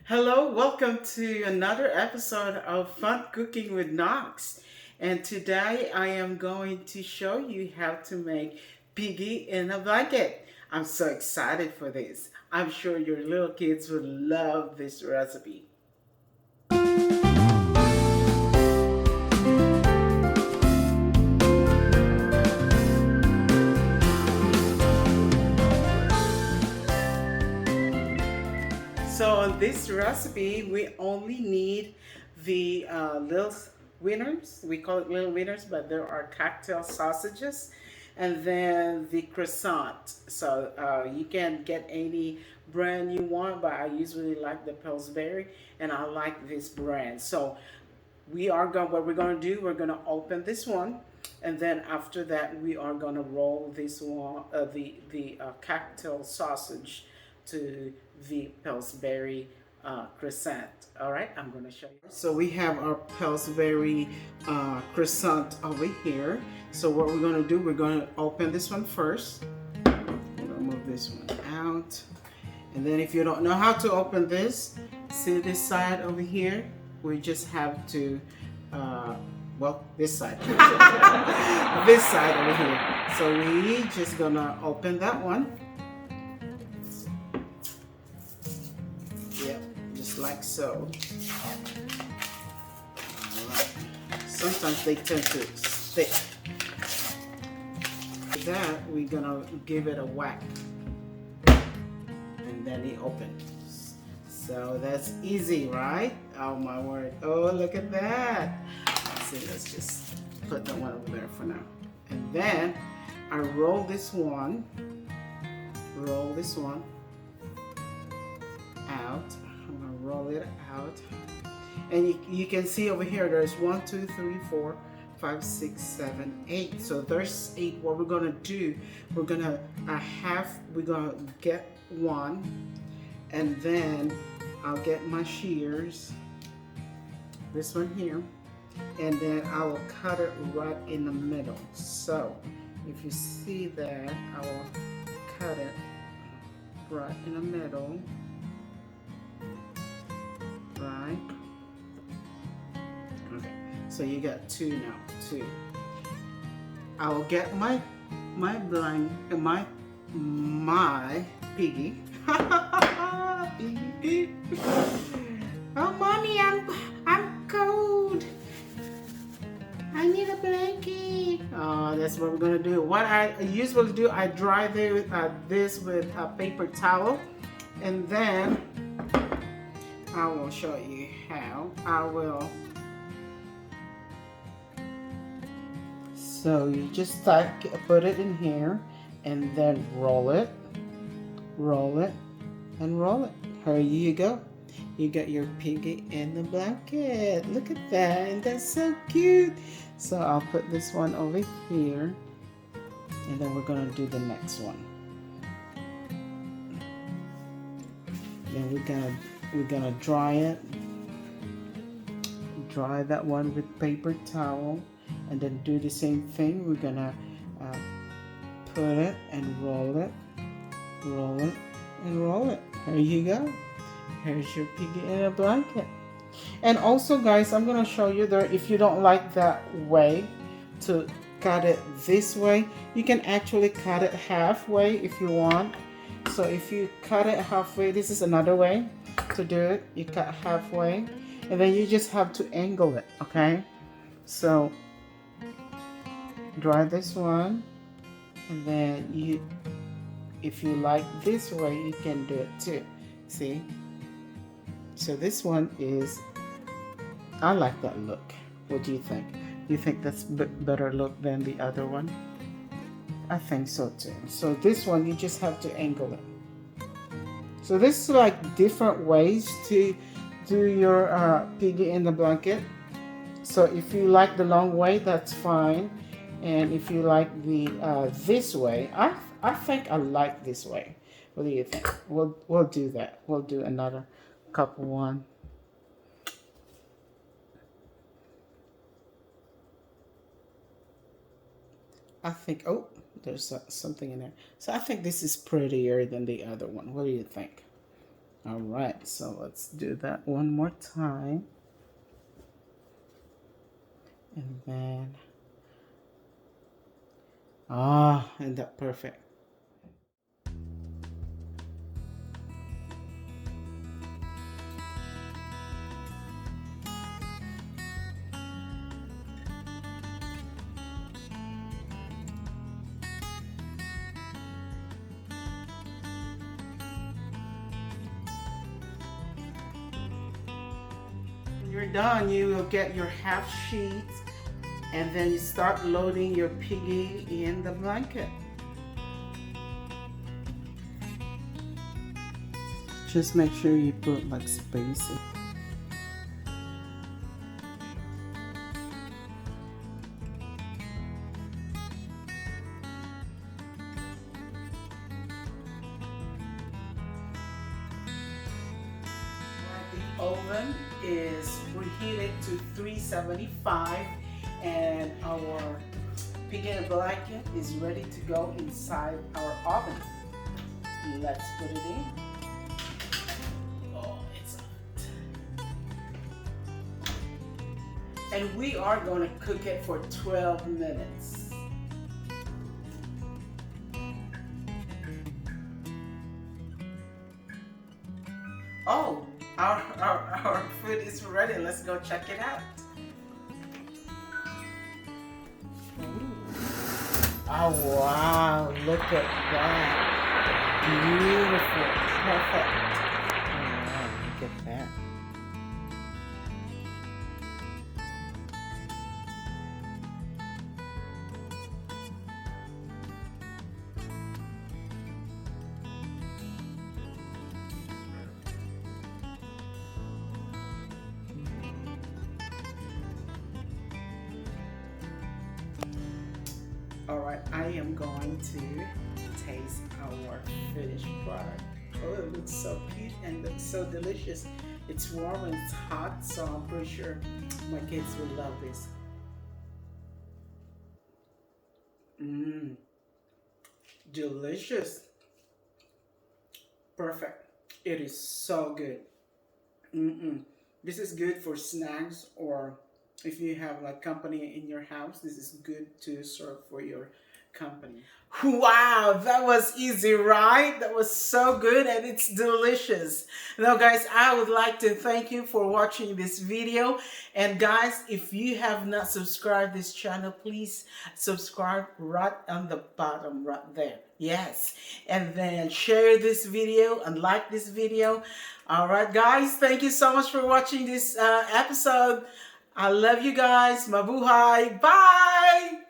Hello, welcome to another episode of Fun Cooking with Knox. And today I am going to show you how to make piggy in a blanket. I'm so excited for this. I'm sure your little kids would love this recipe. So on this recipe, we only need the little wieners. We call it little wieners, but there are cocktail sausages, and then the croissant. So you can get any brand you want, but I usually like the Pillsbury, and I like this brand. So what we're gonna do, we're gonna open this one, and then after that we are gonna roll this one, the cocktail sausage to the Pillsbury croissant. All right, I'm gonna show you. So we have our Pillsbury croissant over here. So what we're gonna do, we're gonna open this one first. I'm gonna move this one out. And then if you don't know how to open this, see this side over here? We just have to, well, this side. This side over here. So we just gonna open that one. Yep, just like so. Alright. Sometimes they tend to stick. With that, we're gonna give it a whack. And then it opens. So that's easy, right? Oh my word. Oh, look at that. Let's see, let's just put that one over there for now. And then I roll this one out. I'm gonna roll it out. And you can see over here, there's 1, 2, 3, 4, 5, 6, 7, 8. So there's 8. What we're gonna do, we're gonna get one, and then I'll get my shears, this one here, and then I will cut it right in the middle. So if you see that, I will cut it right in the middle, right? Okay, so you got 2 now, 2. I will get my piggy. Piggy. Oh, mommy, I'm cold. I need a blanket. Oh, that's what we're gonna do. What I usually do, I dry this with a paper towel, and then I will show you how. I will. So you just put it in here, and then roll it, and roll it. Here you go. You got your piggy in the blanket. Look at that, and that's so cute. So I'll put this one over here, and then we're gonna do the next one. Then we're gonna dry it. Dry that one with paper towel, and then do the same thing. We're gonna put it and roll it, and roll it. There you go. Here's your piggy in a blanket. And also, guys, I'm gonna show you there. If you don't like that way to cut it this way, you can actually cut it halfway if you want. So if you cut it halfway, this is another way to do it. You cut halfway, and then you just have to angle it. Okay, so dry this one, and then if you like this way, you can do it too. See? So this one is, I like that look. What do you think? You think that's better look than the other one? I think so too. So this one, you just have to angle it. So this is like different ways to do your piggy in the blanket. So if you like the long way, that's fine. And if you like the this way, I think I like this way. What do you think? We'll do that. We'll do another couple one. I think, oh, there's something in there. So I think this is prettier than the other one. What do you think? All right, so let's do that one more time. And then, and that perfect. When you're done, you will get your half sheet, and then you start loading your piggy in the blanket. Just make sure you put like space. The oven is preheated to 375, and our piggy in a blanket is ready to go inside our oven. Let's put it in. Oh, it's hot. And we are going to cook it for 12 minutes. Oh, our food is ready. Let's go check it out. Ooh. Oh, wow. Look at that. Beautiful. Perfect. Oh, wow. Look at that. All right, I am going to taste our finished product. Oh, it looks so cute and looks so delicious. It's warm and it's hot, so I'm pretty sure my kids will love this. Mmm, delicious. Perfect. It is so good. Mm-mm. This is good for snacks, or if you have like company in your house, this is good to serve for your company. Wow, that was easy, right? That was so good and it's delicious. Now guys, I would like to thank you for watching this video. And guys, if you have not subscribed this channel, please subscribe right on the bottom right there. Yes, and then share this video and like this video. All right guys, thank you so much for watching this episode. I love you guys. Mabuhay. Bye.